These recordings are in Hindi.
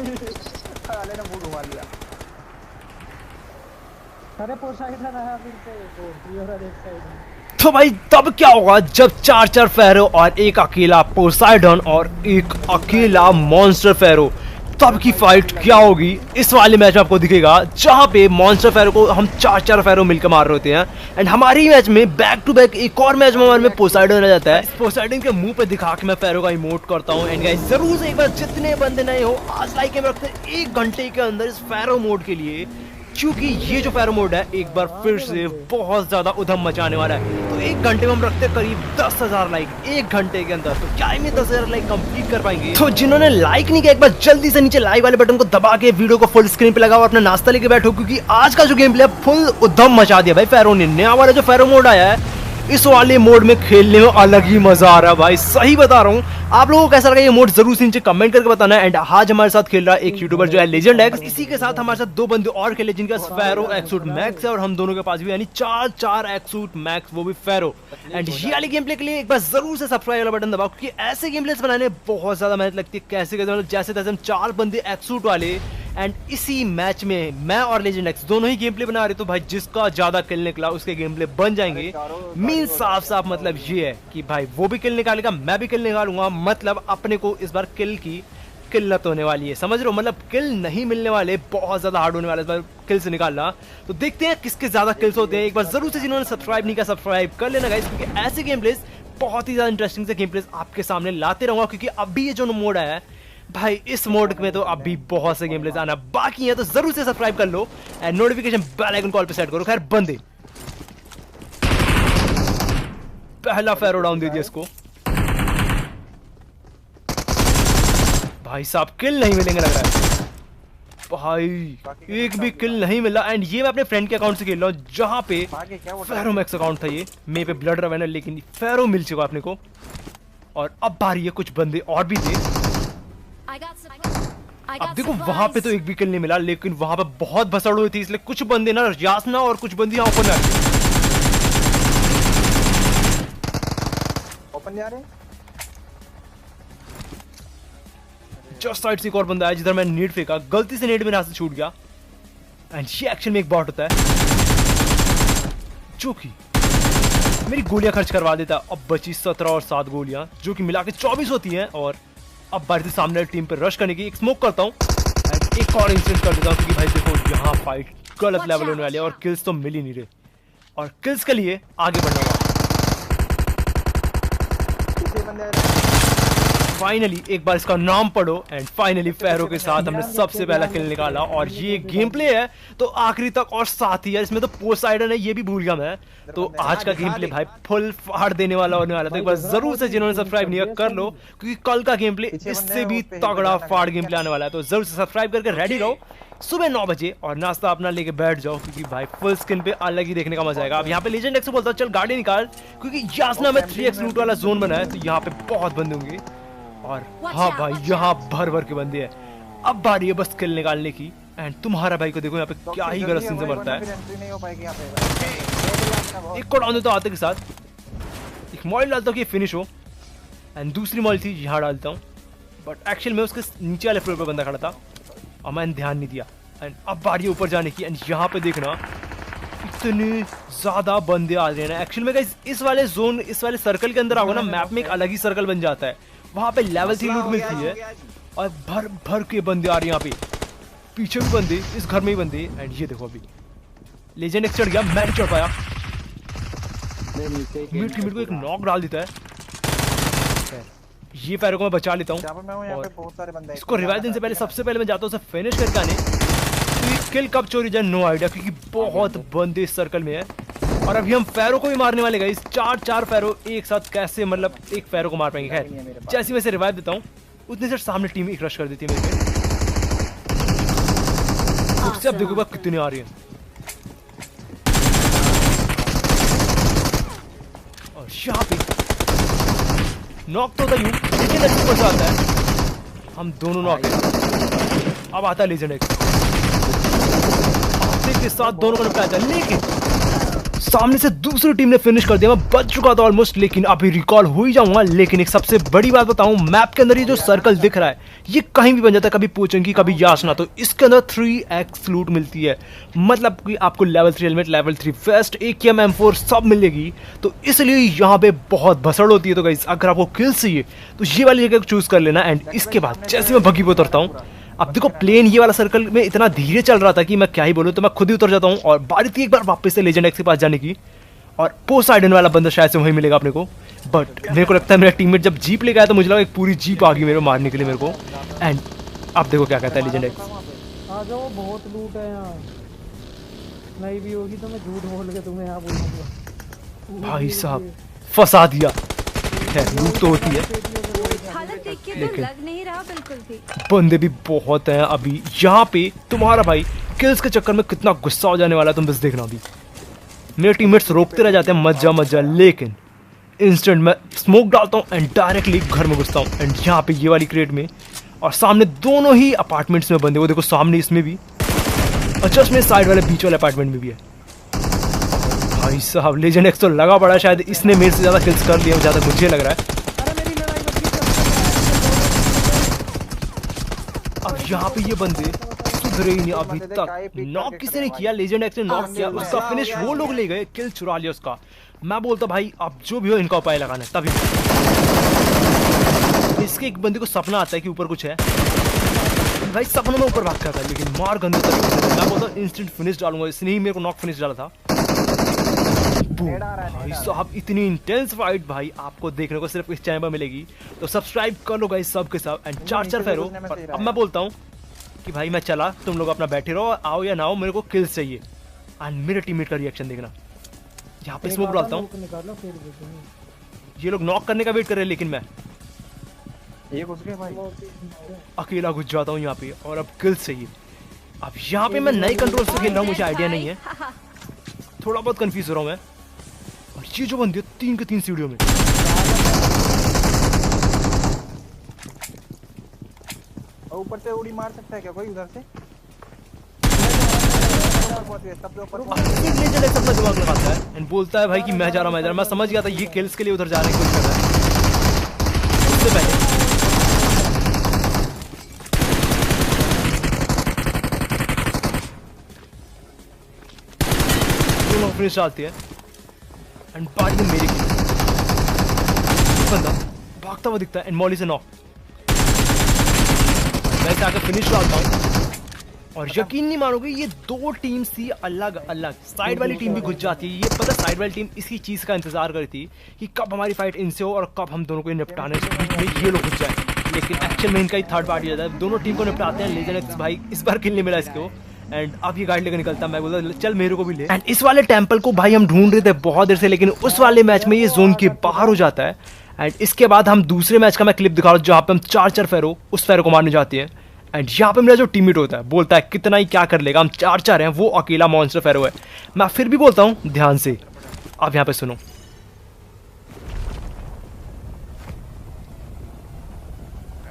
साले ने मुंह घुमा लिया। अरे पोसाइडन आया फिर से और एक साइड में। तो भाई तब क्या होगा जब 4-4 फेरो और एक अकेला पोसाइडन और एक अकेला मॉन्स्टर फेरो, तब की फाइट क्या होगी इस वाले मैच में आपको दिखेगा, जहां पे मॉन्स्टर फेरो को हम 4-4 फेरो मिलकर मार रहे होते हैं। एंड हमारी मैच में बैक टू बैक एक और मैच में हमारे में पोसाइडन आ जाता है। पोसाइडन के मुंह पे दिखा के मैं फेरो का इमोट करता हूं। एंड गाइस जरूर से एक बार जितने बंदे नए हो आज लाइक में रखते हैं 1 घंटे के अंदर इस फेरो मोड के लिए, क्योंकि ये जो फेरो मोड है एक बार फिर से बहुत ज्यादा उधम मचाने वाला है। तो 1 घंटे में हम रखते हैं करीब 10,000 लाइक 1 घंटे के अंदर। तो क्या हम 10,000 लाइक कंप्लीट कर पाएंगे? तो जिन्होंने लाइक नहीं किया एक बार जल्दी से नीचे लाइक वाले बटन को दबा के वीडियो को फुल स्क्रीन पे लगाओ और अपना नाश्ता लेके बैठो, क्योंकि आज का जो गेम प्ले है फुल उधम मचा दिया भाई फेरो ने। नया वाला जो फेरो मोड आया है इस वाले मोड में खेलने में अलग ही मजा आ रहा है भाई, सही बता रहा हूँ। आप लोगों को कैसा लगा ये मोड जरूर से नीचे कमेंट करके बताना। एंड आज हमारे साथ खेल रहा है एक यूट्यूबर जो है लेजेंड एक्स, इसी के साथ हमारे साथ 2 बंदे और खेले जिनका फेरो एक्सूट मैक्स है और हम दोनों के पास भी यानी 4 एक्सूट मैक्स, वो भी फेरो। एंड ये वाली गेम प्ले के लिए एक बार जरूर से सब्सक्राइब वाला बटन दबाओ, क्योंकि ऐसे गेम प्लेस बनाने बहुत ज्यादा मेहनत लगती है। कैसे मतलब जैसे तैसे हम 4 बंदे एक्सूट वाले एंड इसी मैच में मैं और लेजेंड एक्स दोनों ही गेम प्ले बना रहे, तो भाई जिसका ज्यादा किल निकला उसके गेम प्ले बन जाएंगे। मीन साफ साफ मतलब ये है कि भाई वो भी किल निकालेगा, मैं भी किल निकालूंगा, मतलब अपने को इस बार किल की किल्लत होने वाली है, समझ रहे हो? मतलब किल नहीं मिलने वाले, बहुत ज्यादा हार्ड होने वाला इस बार किल से निकालना। तो देखते हैं किसके ज्यादा किल्स होते हैं। एक बार जरूर से जिन्होंने सब्सक्राइब नहीं किया सब्सक्राइब कर लेना गाइस, क्योंकि ऐसे गेम प्लेस बहुत ही ज्यादा इंटरेस्टिंग से गेम प्लेस आपके सामने लाते रहूंगा। क्योंकि अभी ये जो मोड आया है भाई इस मोड में तो अभी बहुत से गेम प्लेस आना बाकी है, तो जरूर से सब्सक्राइब कर लो एंड नोटिफिकेशन बेल आइकन कॉल पे सेट करो। खैर बंदे पहला फेरो डाउन दे दिया इसको। भाई साहब किल नहीं मिलेंगे लग रहा है भाई, एक भी किल नहीं मिला। एंड ये मैं अपने फ्रेंड के अकाउंट से खेल रहा हूँ जहां पे फेरो मैक्स अकाउंट था, ये मेरे पे ब्लड रवेनर, लेकिन फेरो मिल चुका अपने को। और अब बारी है, कुछ बंदे और भी थे। अब देखो वहां पे तो एक भी किल नहीं मिला, लेकिन वहां पे बहुत भसड़ हुई थी, इसलिए कुछ बंदे ना यासना और कुछ बंदे यहाँ ओपन जा रहे। जस्ट साइड से एक और बंदा है जिधर मैं नेट फेंका, गलती से नेट मेरे हाथ से छूट गया। एंड ये एक्शन में एक बॉट होता है जो कि मेरी गोलियां खर्च करवा देता है। अब बची 17 और 7 गोलियां, जो कि मिला के 24 होती हैं। और अब बारी सामने टीम पे रश करने की एक स्मोक करता हूँ एंड एक और इंसिडेंट कर देता हूँ, क्योंकि भाई देखो यहाँ फाइट गलत लेवल होने वाली है और किल्स तो मिल ही नहीं रहे, और किल्स के लिए आगे बढ़ना होगा। फाइनली एक बार इसका नाम पढ़ो एंड फाइनली फेरो के साथ हमने सबसे पहला किल निकाला। और ये गेम प्ले है तो आखिरी तक और साथ ही है, इसमें तो पोसाइडन है ये भी भूल गया मैं। तो आज का गेम प्ले भाई फुल फाड़ देने वाला होने वाला, तो एक बार जरूर से जिन्होंने सब्सक्राइब नहीं किया कर लो, क्योंकि कल का गेम प्ले इससे भी तगड़ा फाड़ गेम प्ले आने वाला है। तो जरूर से सब्सक्राइब करके रेडी रहो सुबह 9 बजे और नाश्ता अपना लेके बैठ जाओ, क्योंकि भाई फुल स्क्रीन पे अलग ही देखने का मजा आएगा। अब यहाँ पे लेजेंड एक्स बोलता चल गाड़ी निकाल, क्योंकि यासना में 3x लूट वाला जोन बना है, तो यहाँ पे बहुत बंदे होंगे। और हाँ भाई यहाँ भर भर के बंदे हैं। अब बारी है बस किल निकालने की। एंड तुम्हारा भाई को देखो यहाँ पे क्या ही गलत सीन से मरता है। एक को डाउन देता हूँ आते के साथ, एक मॉल डालता हूँ कि फिनिश हो, एंड दूसरी मॉल थी यहाँ डालता हूँ, बट एक्चुअल में उसके नीचे वाले फ्लोर पे बंदा खड़ा था और मैंने ध्यान नहीं दिया। एंड अब बारी ऊपर जाने की। एंड यहाँ पे देखना इतने ज्यादा बंदे आ रहे हैं। एक्चुअल में गाइस इस वाले जोन, इस वाले सर्कल के अंदर आओगे ना, मैप में एक अलग ही सर्कल बन जाता है, वहां पे लेवल 3 लूट मिलती है और भर भर के बंदे आ रहे हैं यहाँ पे। पीछे भी बंदे, इस घर में ही बंदे। एंड ये देखो अभी लेजेंड एक्स चढ़ गया, मैं नहीं चढ़ पाया। मिड को एक नॉक डाल देता है। ये पैरों को मैं बचा लेता हूँ और इसको रिवाइव देने से पहले सबसे पहले मैं जाता हूँ उसे फिनिश करके आने। तो ये किल कब चोरी जाए नो आइडिया, क्योंकि बहुत बंदे इस सर्कल में है। और अभी हम फेरो को भी मारने वाले गए, 4 फेरो एक साथ कैसे मतलब एक फेरो को मार पाएंगे। खैर जैसे वैसे रिवाइव देता हूँ उतने से सामने टीम एक रश कर देती है मेरे पे। उससे अब देखो कितने आ रही है। और यहाँ पे नॉक तो था यूं, लेकिन ऊपर से आता है, हम दोनों नॉक हैं। अब आता है लेजेंड एक्स के साथ दोनों को निपटाया था, लेकिन सामने से दूसरी टीम ने फिनिश कर दिया। मैं बच चुका था ऑलमोस्ट, लेकिन अभी रिकॉल हो ही जाऊंगा। लेकिन एक सबसे बड़ी बात बताऊं, मैप के अंदर ये जो सर्कल दिख रहा है ये कहीं भी बन जाता है, कभी पोचंकी कभी याचना। तो इसके अंदर 3x लूट मिलती है, मतलब कि आपको level 3 helmet, level 3 vest, AKM M4 सब मिलेगी। तो इसलिए यहाँ पे बहुत भसड़ होती है। तो गाइस अगर आपको किल चाहिए तो ये वाली जगह चूज कर लेना। एंड इसके बाद जैसे मैं बग्गी पे उतरता हूँ, अब देखो प्लेन ये वाला सर्कल में इतना धीरे चल रहा था कि मैं क्या ही बोलूं, तो मैं खुद ही उतर जाता हूँ। और बारी थी एक बार वापस से लेजेंड एक्स के पास जाने की, और पोसाइडन वाला बंदा शायद से वहीं मिलेगा अपने को। बट मेरे को लगता है मेरा टीममेट जब जीप लेके आया तो मुझे लगा एक पूरी जीप आ गई मेरे को मारने के लिए मेरे को। एंड अब देखो क्या कहता है लेजेंड एक्स, आ जाओ बहुत लूट है यहाँ, नहीं भी होगी तो मैं झूठ बोल के तुम्हें यहाँ बोलूंगा। भाई साहब फंसा दिया। खैर लूट तो होती है, हालत देख के तो लग नहीं रहा बिल्कुल भी। बंदे भी बहुत हैं अभी यहाँ पे। तुम्हारा भाई किल्स के चक्कर में कितना गुस्सा हो जाने वाला है तुम बस देखना। अभी मेरे टीममेट्स रोकते रह जाते हैं मत जा, लेकिन इंस्टेंट मैं स्मोक डालता हूँ एंड डायरेक्टली घर में घुसता हूँ। एंड यहाँ पे ये वाली क्रेट में और सामने दोनों ही अपार्टमेंट्स में बंदे, वो देखो सामने इसमें भी और जस्ट में साइड वाले बीच वाले अपार्टमेंट में भी है। भाई साहब लेजेंड एक्स तो लगा पड़ा, शायद इसने मेरे से ज्यादा किल्स कर लिया ज्यादा मुझे लग रहा है। अब यहाँ पे ये बंदे सुधरे ही नहीं अभी तक। नॉक किसी ने किया, लेजेंड एक्स ने नॉक किया, उसका फिनिश वो लोग ले गए, किल चुरा लिया उसका। मैं बोलता भाई अब जो भी हो इनका उपाय लगाना है। तभी इसके एक बंदे को सपना आता है कि ऊपर कुछ है, भाई सपनों में ऊपर भाग करता है, लेकिन मार गंदे तरीके से। मैं बोलता इंस्टेंट फिनिश डालूंगा, इसने ही मेरे को नॉक फिनिश डाला था। भाई साहब इतनी इंटेंस फाइट भाई आपको देखने को सिर्फ इस चैनल पर मिलेगी, तो सब्सक्राइब कर लो गाइस सब के सब। एंड 4 फेरो। अब मैं बोलता हूँ कि भाई मैं चला, तुम लोग अपना बैठे रहो, आओ या ना आओ मेरे को किल्स चाहिए। एंड मेरे टीममेट का रिएक्शन देखना। यहाँ पे स्मोक डालता हूँ, ये लोग नॉक करने का वेट कर रहे हैं, लेकिन मैं अकेला घुस जाता हूँ यहाँ पे और अब किल्स चाहिए। अब यहाँ पे मैं नए कंट्रोल से खेल रहा हूँ, मुझे आइडिया नहीं है, थोड़ा बहुत कंफ्यूज हो रहा हूँ मैं। और ये जो बंदी है 3 के 3 सीढ़ियों में, ऊपर से उड़ी मार सकता है क्या कोई उधर से? अपना दिमाग लगाता है एंड बोलता है भाई कि मैं जा रहा हूँ। मैं समझ गया था ये किल्स के लिए उधर जाने की कोशिश कर रहा है। उससे पहले दोनों फिनिश आती है एंड बारी में मेरी बंदा भागता हुआ दिखता है एंड मॉली से नॉक। मैं आकर फिनिश डालता हूँ और यकीन नहीं मानोगे ये 2 टीम्स थी अलग अलग। साइड वाली टीम भी घुस जाती है, ये पता साइड वाली टीम इसी चीज का इंतजार कर रही थी कि कब हमारी फाइट इनसे हो और कब हम दोनों को निपटाने से बीच में ये लोग घुस जाए। लेकिन एक्चुअल में इनका ही थर्ड पार्टी रहता है, दोनों टीम को निपटाते हैं। लेजेंड एक्स भाई इस बार किल नहीं मिला इसको एंड अब ये गाड़ी लेकर निकलता। मैं बोलता चल मेरे को भी ले। एंड इस वाले टेंपल को भाई हम ढूंढ रहे थे बहुत देर से, लेकिन उस वाले मैच में ये जोन के बाहर हो जाता है। एंड इसके बाद हम दूसरे मैच का मैं क्लिप दिखा रहा हूँ जहाँ पे हम 4 फेरो उस फेरो को मारने जाते हैं। एंड यहाँ पे मेरा जो टीममेट होता है बोलता है कितना ही क्या कर लेगा, हम 4 हैं, वो अकेला मॉन्स्टर फेरो है। मैं फिर भी बोलता हूँ ध्यान से, अब यहाँ पे सुनो।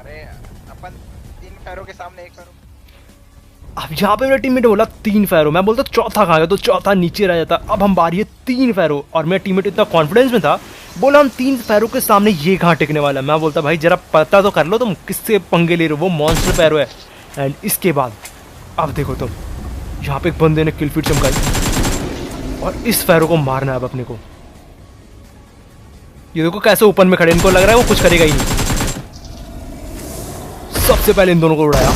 अरे अपन 3 फेरो के सामने 1 फेरो। अब यहाँ पे मेरा टीममेट बोला 3 फेरो, मैं बोलता चौथा कहाँ गया, तो चौथा नीचे रह जाता। अब हम बारी है 3 फेरो और मेरा टीममेट इतना कॉन्फिडेंस में था, बोला हम 3 फेरो के सामने ये कहाँ टिकने वाला है। मैं बोलता भाई जरा पता तो कर लो तुम किससे पंगे ले रहे हो, वो मॉन्स्टर फेरो है। एंड इसके बाद अब देखो तुम, यहाँ पे एक बंदे ने किल फीड चमकाई और इस फेरो को मारना है अब अपने को। ये देखो कैसे ओपन में खड़े, इनको लग रहा है वो कुछ करेगा ही नहीं। सबसे पहले इन दोनों को उड़ाया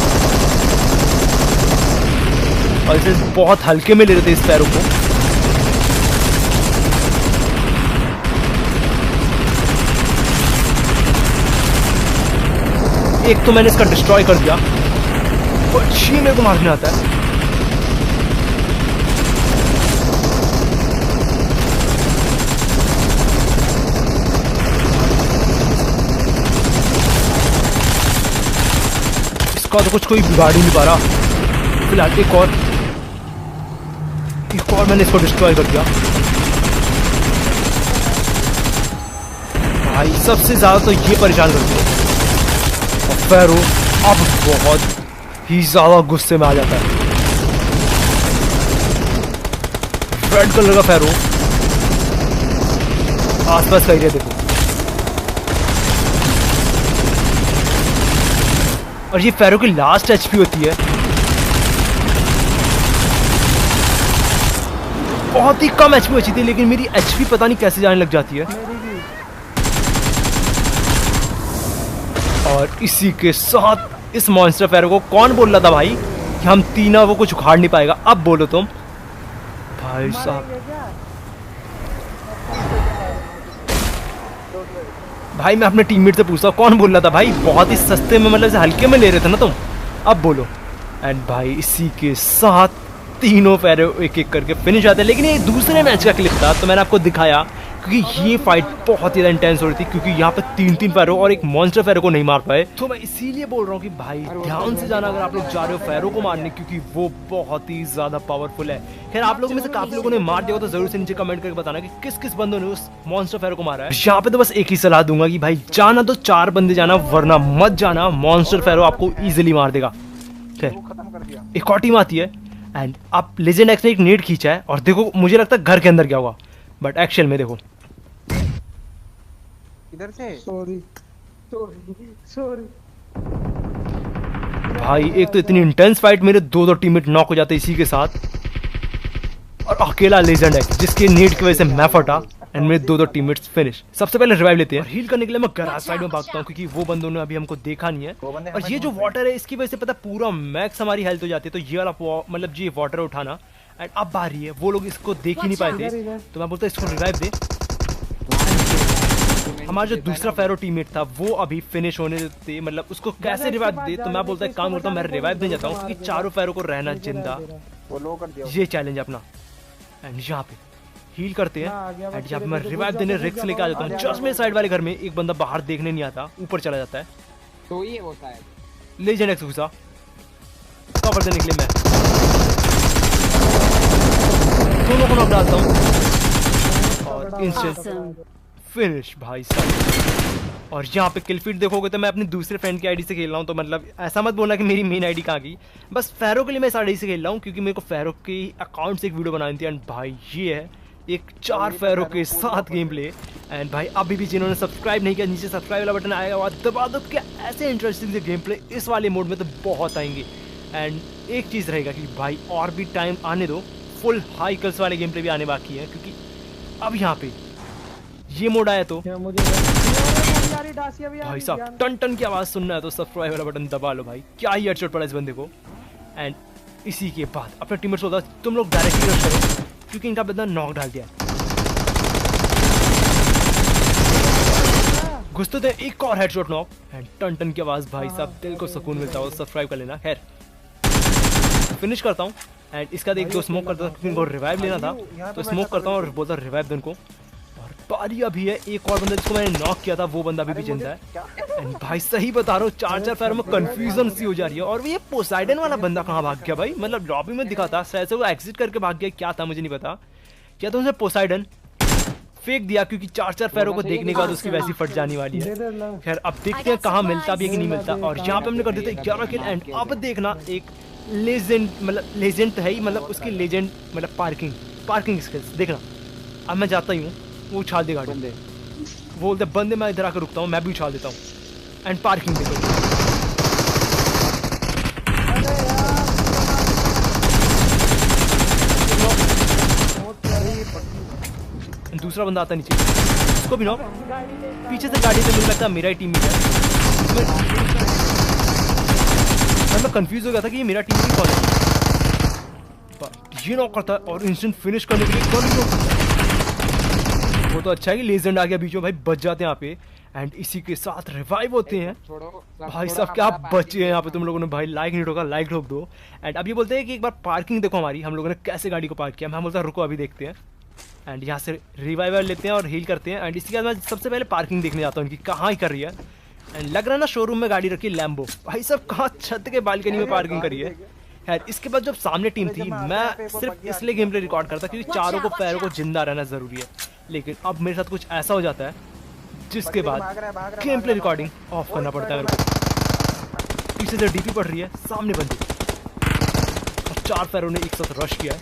और इसे बहुत हल्के में ले रहे थे इस फेरो को। एक तो मैंने इसका डिस्ट्रॉय कर दिया, पर ये मेरे को मारने आता है। इसका तो कुछ कोई बिगाड़ ही नहीं पा रहा। फिलहाल एक और मैंने इसको डिस्ट्रॉय कर दिया। भाई सबसे ज्यादा तो ये परेशान करते हैं। फेरो अब बहुत ही ज्यादा गुस्से में आ जाता है। रेड कलर का फेरो आसपास का एरिया देखो। और ये फेरो की लास्ट एचपी होती है, बहुत ही कम एचपी बची थी, लेकिन मेरी एचपी पता नहीं कैसे जाने लग जाती है। और इसी के साथ इस मॉन्स्टर फेरो को कौन बोल रहा था भाई कि हम तीनों को कुछ उखाड़ नहीं पाएगा? अब बोलो तुम भाई साहब। भाई मैं अपने टीममेट से पूछता हूँ कौन बोल रहा था भाई, बहुत ही सस्ते में मतलब हल्के में ले रहे थे ना तुम। अब बोलो। एंड भाई इसी के साथ तीनों फेरो एक एक करके फिनिश आते हैं। लेकिन ये दूसरे मैच का क्लिप था तो मैंने आपको दिखाया क्योंकि ये फाइट बहुत ही ज़्यादा इंटेंस हो रही थी, क्योंकि यहाँ पे तीन फेरो और एक मॉन्स्टर फेरो को नहीं मार पाए। तो मैं इसीलिए बोल रहा हूँ कि भाई ध्यान से जाना अगर आप लोग जा रहे हो फेरो को मारने, क्योंकि वो बहुत ही ज्यादा पावरफुल है। खैर आप लोगों में से काफी लोगों ने मार दिया हो तो जरूर से नीचे कमेंट करके बताना कि किस किस बंदों ने उस मॉन्स्टर फेरो को मारा है। यहाँ पे तो बस एक ही सलाह दूंगा कि भाई जाना तो 4 बंदे जाना, वरना मत जाना, मॉन्स्टर फेरो आपको इजिली मार देगा। खैर एक और टीम आती है एंड आप लेजेंड एक्स ने एक नेट खींचा है और देखो मुझे लगता है घर के अंदर क्या होगा, बट एक्चुअल में देखो इधर से। सॉरी भाई एक तो इतनी इंटेंस फाइट, मेरे दो टीममेट नॉक हो जाते इसी के साथ, और अकेला लेजेंड एक्स जिसके नेट की वजह से मैं फटा एंड मेरे दो टीममेट्स फिनिश। सबसे पहले रिवाइव लेते हैं। हील करने के लिए मैं गराज साइड में भागता हूँ क्योंकि वो बंदों ने अभी हमको देखा नहीं है। और ये जो वाटर है इसकी वजह से पता पूरा मैक्स हमारी हेल्थ हो जाती है, तो ये वाला मतलब ये वाटर उठाना। एंड अब बारी है, वो लोग इसको देख ही नहीं पाए थे तो मैं बोलता इसको रिवाइव दे। हमारा जो दूसरा फेरो टीममेट था वो अभी फिनिश होने देते, मतलब उसको कैसे रिवाइव दे, तो मैं बोलता एक काम करता हूँ मैं रिवाइव दे जाता हूँ क्योंकि चारों फेरो को रहना जिंदा, ये चैलेंज अपना। एंड यहाँ पे हील करते हैं एंड यहाँ पे मैं रिवाइव देने रिक्स लेके आ जाता हूँ। जस्ट मेरे साइड वाले घर में एक बंदा बाहर देखने नहीं आता, ऊपर चला जाता है, तो ये होता है लेजेंड एक्स घुसा कवर देने के लिए मैं दोनों को नॉक डालता हूँ और इंस्टेंट फिनिश भाई साहब। और यहाँ पे किल फीड देखोगे तो मैं अपनी दूसरे फ्रेंड की आईडी से खेल रहा हूँ, तो मतलब ऐसा मत बोलना कि मेरी मेन आईडी कहाँ गई, बस फेरो के लिए मैं इस आईडी से खेल रहा हूँ क्योंकि मेरे को फेरो के अकाउंट से एक वीडियो बनानी थी। एंड भाई ये है एक 4 फेरो के साथ गेम प्ले। एंड भाई अभी भी जिन्होंने सब्सक्राइब नहीं किया नीचे सब्सक्राइब वाला बटन आएगा और दबा दो, क्या ऐसे इंटरेस्टिंग से गेम प्ले इस वाले मोड में तो बहुत आएंगे। एंड एक चीज़ रहेगा कि भाई और भी टाइम आने दो, फुल हाई कल्स वाले गेम प्ले भी आने बाकी है, क्योंकि अब यहाँ पे ये मोड आया तो भाई साहब टन टन की आवाज़ सुनना है तो सब्सक्राइब वाला बटन दबा लो भाई, क्या ही हेडशॉट पड़ा इस बंदे को। एंड इसी के बाद अपने टीममेट्स को होता तुम लोग डायरेक्टली रश करो क्योंकि इनका बंदा नॉक डाल दिया। घुसते थे एक और हेडशॉट नॉक एंड टन टन की आवाज़, भाई साहब दिल को सुकून मिलता हो। सब्सक्राइब कर लेना। खैर फिनिश करता हूँ एंड इसका एक दो स्मोक करता हूँ क्योंकि इनको रिवाइव लेना था, तो स्मोक करता हूँ और बोलता रिवाइव दो इनको। और बारी अभी है एक और बंदा जिसको मैंने नॉक किया था, वो बंदा अभी भी जिंदा है। एंड भाई सही बता रहा हूँ 4 फेरो में कंफ्यूजन सी हो जा रही है। और ये पोसाइडन वाला बंदा कहाँ भाग गया भाई, मतलब लॉबी में दिखा था शायद से वो एग्जिट करके भाग गया, क्या था मुझे नहीं पता। क्या तो उसे पोसाइडन फेंक दिया क्योंकि 4 फेरो को देखने के बाद उसकी वैसी फट जाने वाली है। खैर अब देखते हैं कहाँ मिलता भी है कि नहीं मिलता। और यहाँ पे हमने कर देते 11 किल। एंड अब देखना एक लेजेंड, मतलब लेजेंड तो है ही, मतलब उसकी लेजेंड मतलब पार्किंग स्किल्स देखना। अब मैं जाता ही हूँ, वो उछाल दे गाड़ी, वो बोलते बंदे मैं इधर आकर रुकता हूँ, मैं भी उछाल देता हूँ। एंड पार्किंग देखो, दूसरा बंदा आता नीचे, उसको भी नॉक। पीछे से गाड़ी से मुझे लगता है मेरा ही टीम है। मैं कंफ्यूज हो गया था कि ये मेरा टीम ही कौन है। ये नॉक करता है और इंस्टेंट फिनिश करने के लिए कौन नॉक करता है। वो तो अच्छा है कि लेजेंड आ गया बीच में, भाई बच जाते हैं यहाँ पे। एंड इसी के साथ रिवाइव होते हैं। भाई साहब क्या बचे हैं यहाँ पे तुम लोगों ने, भाई लाइक नहीं ठोका, लाइक ठोक दो। एंड अब ये बोलते हैं कि एक बार पार्किंग देखो हमारी, हम लोगों ने कैसे गाड़ी को पार्क किया। मैं बोलता रुको अभी देखते हैं। एंड यहाँ से रिवाइवर लेते हैं और हील करते हैं। एंड इसके बाद मैं सबसे पहले पार्किंग देखने जाता हूँ इनकी कहाँ ही कर रही है। एंड लग रहा है ना शोरूम में गाड़ी रखी लैम्बो, भाई सब कहाँ छत के बालकनी में पार्किंग करी है। खैर इसके बाद जब सामने टीम थी, मैं सिर्फ इसलिए गेम प्ले रिकॉर्ड करता क्योंकि चारों को पैरों को जिंदा रहना जरूरी है। लेकिन अब मेरे साथ कुछ ऐसा हो जाता है जिसके बाद गेम प्ले रिकॉर्डिंग ऑफ करना पड़ता है मेरे को। पीछे से डीपी पड़ रही है, सामने बंदी और 4 पैरों ने एक साथ रश किया है।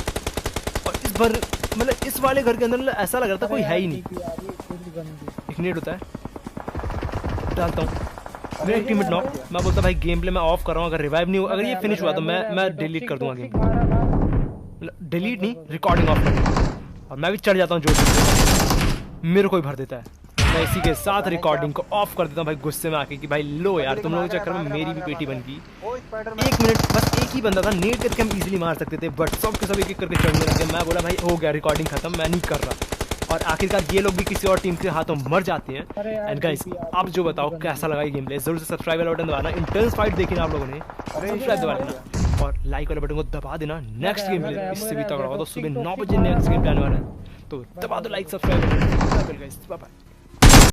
और इस बार मतलब इस वाले घर के अंदर मतलब ऐसा लग रहा था कोई है ही नहीं। TP आ रही है, पूरी गंदी। एक नेट होता है, डालता हूँ मेरा टीममेट नॉक। मैं बोलता भाई गेम प्ले मैं ऑफ कर रहा हूँ, अगर रिवाइव नहीं हो, अगर ये फिनिश हुआ तो मैं डिलीट कर दूंगा गेम। डिलीट नहीं, रिकॉर्डिंग ऑफ कर दूंगा और मैं भी चढ़ जाता हूँ जोर से, मेरे को ही भर देता है। मैं इसी के साथ रिकॉर्डिंग को ऑफ कर देता हूँ भाई गुस्से में आके कि भाई लो यार तुम लोगों के चक्कर में मेरी भी पेटी बन गई। ओ स्पाइडरमैन 1 मिनट बस, एक ही बंदा था, नेट करके हम इजीली मार सकते थे, बट सब के सब एक एक करके चढ़ने लगे। मैं बोला भाई हो गया रिकॉर्डिंग खत्म, मैं नहीं कर रहा। और आखिरकार ये लोग भी किसी और टीम के हाथों मर जाते हैं। एंड गाइस आप जो बताओ कैसा लगा ये गेम प्ले, जरूर से सब्सक्राइब वाला बटन दबाना। इंटेंस फाइट देखी ना आप लोगों ने, सब्सक्राइब दबा देना और लाइक वाले बटन को दबा देना। नेक्स्ट गेम प्ले इससे भी तगड़ा होगा तो सुबह 9 बजे नेक्स्ट गेम प्ले आने वाला है, तो दबा दो लाइक सब्सक्राइब। Bye bye.